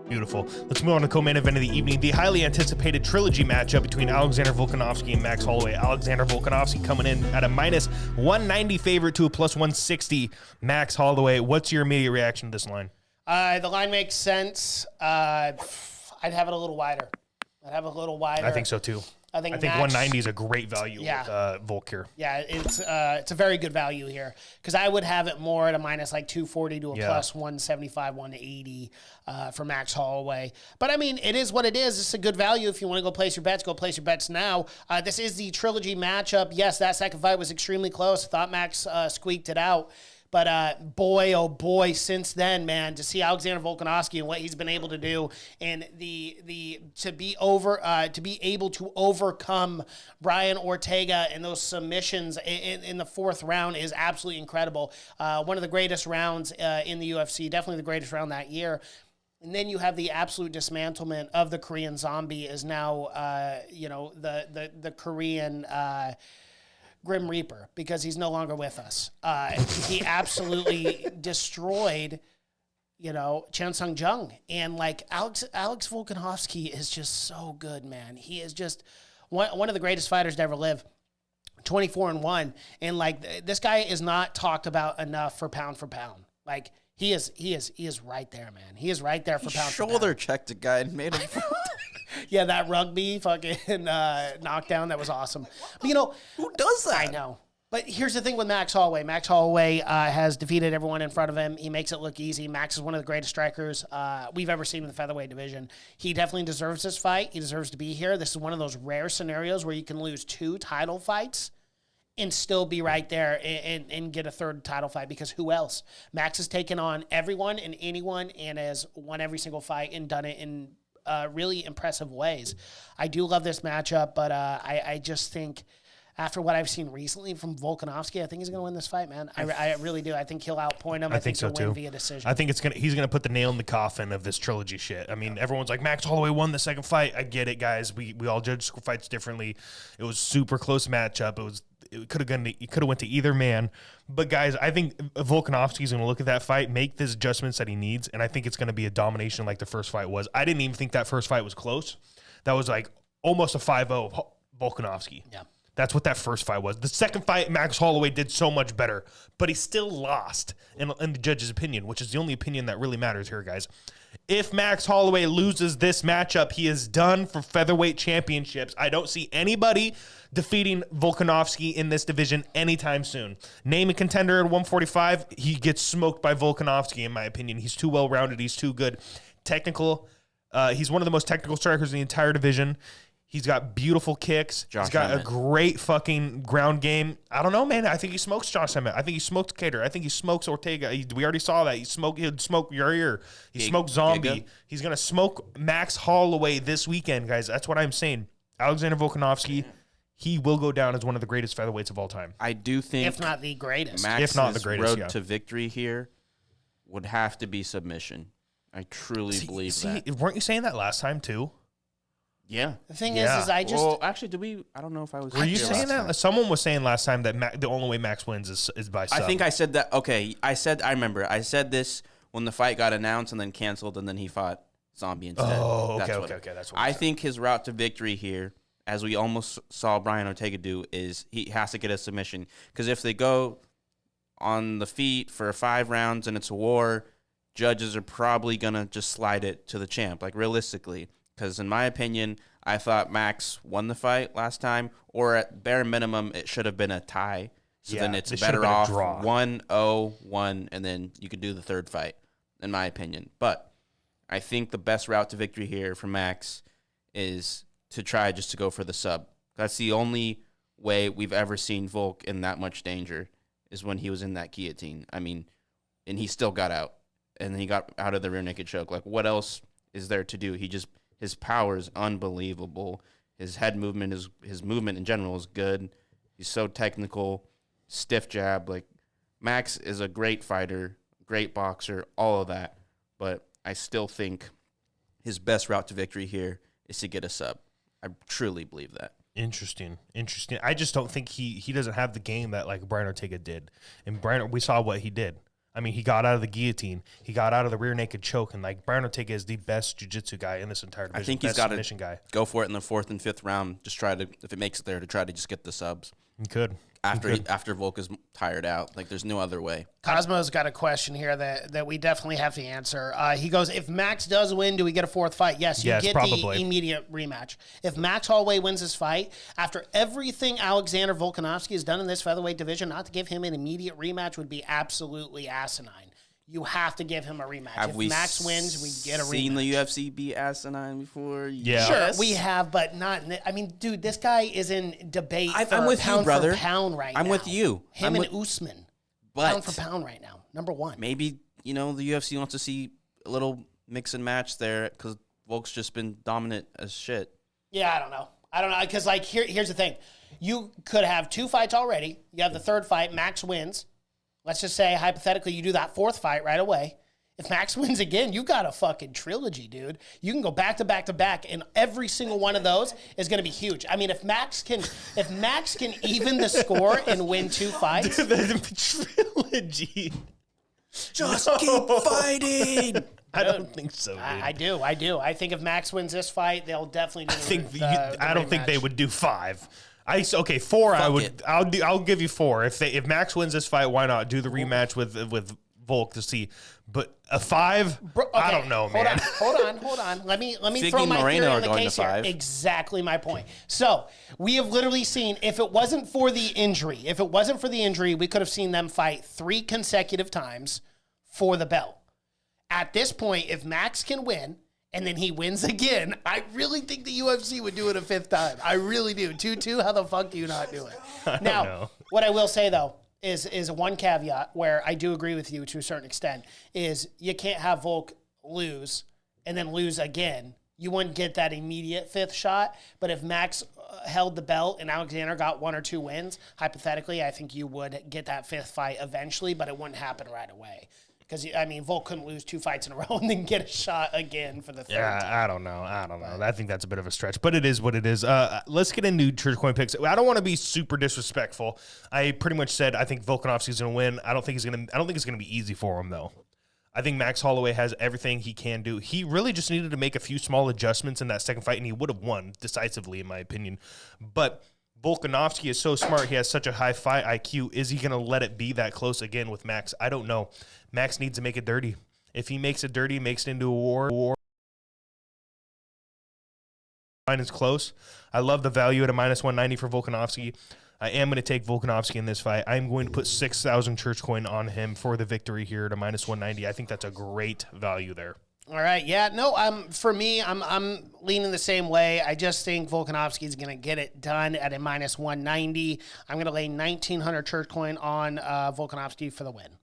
Beautiful. Let's move on to the co-main event of the evening. The highly anticipated trilogy matchup between Alexander Volkanovski and Max Holloway. Alexander Volkanovski coming in at a minus 190 favorite to a plus 160 Max Holloway. What's your immediate reaction to this line? The line makes sense. I'd have it a little wider. I think so too. I think Max, 190 is a great value with Volk here. Yeah, it's a very good value here because I would have it more at a minus like 240 to a plus 175, 180 for Max Holloway. But I mean, it is what it is. It's a good value if you want to go place your bets now. This is the trilogy matchup. Yes, that second fight was extremely close. I thought Max squeaked it out. But boy, oh boy, since then, man, to see Alexander Volkanovski and what he's been able to do, and to be able to overcome Brian Ortega and those submissions in the fourth round is absolutely incredible. One of the greatest rounds in the UFC, definitely the greatest round that year. And then you have the absolute dismantlement of the Korean Zombie is now, the Korean. Grim Reaper, because he's no longer with us. He absolutely destroyed, Chan Sung Jung. And like Alex Volkanovski is just so good, man. He is just one of the greatest fighters to ever live. 24-1. And like this guy is not talked about enough for pound. Like he is right there, man. He is right there for pound. Shoulder checked a guy and made him. Yeah, that rugby fucking knockdown, that was awesome. But, who does that? I know. But here's the thing with Max Holloway. Max Holloway has defeated everyone in front of him. He makes it look easy. Max is one of the greatest strikers we've ever seen in the featherweight division. He definitely deserves this fight. He deserves to be here. This is one of those rare scenarios where you can lose 2 title fights and still be right there and get a third title fight, because who else? Max has taken on everyone and anyone and has won every single fight and done it in really impressive ways. I do love this matchup, but I just think after what I've seen recently from Volkanovski, I think he's going to win this fight, man. I really do. I think he'll outpoint him. I think so he'll too. Win via decision. I think he's gonna put the nail in the coffin of this trilogy shit. I mean, everyone's like, Max Holloway won the second fight. I get it, guys. We all judge fights differently. It was super close matchup. It could have went to either man. But guys, I think Volkanovski's going to look at that fight, make the adjustments that he needs, and I think it's going to be a domination like the first fight was. I didn't even think that first fight was close. That was like almost a 5-0 Volkanovski. Yeah. That's what that first fight was. The second fight, Max Holloway did so much better, but he still lost in the judge's opinion, which is the only opinion that really matters here, guys. If Max Holloway loses this matchup, he is done for featherweight championships. I don't see anybody defeating Volkanovski in this division anytime soon. Name a contender at 145, he gets smoked by Volkanovski, in my opinion. He's too well-rounded. He's too good. Technical. He's one of the most technical strikers in the entire division. He's got beautiful kicks. He's got a great fucking ground game. I don't know, man. I think he smokes Josh Emmett. I think he smoked Cater. I think he smokes Ortega. We already saw that. He'd smoke Yair. He smoked Zombie. Giga. He's going to smoke Max Holloway this weekend, guys. That's what I'm saying. Alexander Volkanovski, he will go down as one of the greatest featherweights of all time. I do think, if not the greatest. Max's road to victory here would have to be submission. I truly believe that. Weren't you saying that last time, too? Yeah. The thing is I just... Well, actually, I don't know if I was... Were you saying that? Time. Someone was saying last time that the only way Max wins is by sub. I think I said that. Okay, I remember. I said this when the fight got announced and then canceled, and then he fought Zombie instead. Oh, okay. That's what I think his route to victory here, as we almost saw Brian Ortega do, is he has to get a submission. Because if they go on the feet for 5 rounds and it's a war, judges are probably going to just slide it to the champ, like realistically. Because in my opinion, I thought Max won the fight last time, or at bare minimum, it should have been a tie. So then it's better off 1-0-1, and then you could do the third fight, in my opinion. But I think the best route to victory here for Max is to try just to go for the sub. That's the only way we've ever seen Volk in that much danger, is when he was in that guillotine. I mean, and he still got out, and then he got out of the rear naked choke. Like, what else is there to do? His power is unbelievable. His head movement his movement in general is good. He's so technical, stiff jab. Like, Max is a great fighter, great boxer, all of that. But I still think his best route to victory here is to get a sub. I truly believe that. Interesting. I just don't think he doesn't have the game that like Brian Ortega did. And we saw what he did. I mean, he got out of the guillotine. He got out of the rear naked choke. And, like, Brian Ortega is the best jiu-jitsu guy in this entire division. I think he's got to go for it in the 4th and 5th round. Just try to, if it makes it there, to try to just get the subs. He could. After Volk is tired out. Like, there's no other way. Cosmo's got a question here that we definitely have to answer. He goes, if Max does win, do we get a 4th fight? Yes, you get probably the immediate rematch. If Max Holloway wins this fight, after everything Alexander Volkanovski has done in this featherweight division, not to give him an immediate rematch would be absolutely asinine. You have to give him a rematch. If Max wins, we get a rematch. Seen the UFC be asinine before? Yeah. Sure, we have, but not. I mean, dude, this guy is in debate I'm with pound you, brother. for pound right now. I'm with you. Him and Usman, pound for pound right now, #1. Maybe, the UFC wants to see a little mix and match there because Volk's just been dominant as shit. Yeah, I don't know, because like here's the thing. You could have 2 fights already. You have the 3rd fight, Max wins. Let's just say, hypothetically, you do that 4th fight right away. If Max wins again, you've got a fucking trilogy, dude. You can go back to back to back, and every single one of those is going to be huge. I mean, if Max can even the score and win 2 fights, The trilogy. Just keep fighting. I don't think so, dude. I do. I think if Max wins this fight, they'll definitely do I don't think they would do 5. 4. Fuck I'll give you 4. If Max wins this fight, why not do the rematch with Volk to see? But a 5, I don't know, man. Hold on. Let me throw my Moreno theory are in the going to case here. 5. Exactly my point. So we have literally seen, if it wasn't for the injury, we could have seen them fight 3 consecutive times for the belt. At this point, if Max can win, and then he wins again, I really think the UFC would do it a 5th time. I really do. 2-2, how the fuck do you not do it? Now, what I will say, though, is one caveat where I do agree with you to a certain extent, is you can't have Volk lose and then lose again. You wouldn't get that immediate 5th shot. But if Max held the belt and Alexander got 1 or 2 wins, hypothetically, I think you would get that 5th fight eventually, but it wouldn't happen right away. Because, I mean, Volk couldn't lose 2 fights in a row and then get a shot again for the 3rd time. I don't know. I think that's a bit of a stretch, but it is what it is. Let's get into Church Coin picks. I don't want to be super disrespectful. I pretty much said I think Volkanovski's going to win. I don't think it's going to be easy for him, though. I think Max Holloway has everything he can do. He really just needed to make a few small adjustments in that second fight, and he would have won decisively, in my opinion. But Volkanovski is so smart. He has such a high fight IQ. Is he going to let it be that close again with Max? I don't know. Max needs to make it dirty. If he makes it dirty, makes it into a war, line is close. I love the value at a -190 for Volkanovski. I am going to take Volkanovski in this fight. I'm going to put 6,000 church coin on him for the victory here at a -190. I think that's a great value there. All right, yeah, no, for me, I'm leaning the same way. I just think Volkanovski is going to get it done at a -190. I'm going to lay 1,900 church coin on Volkanovski for the win.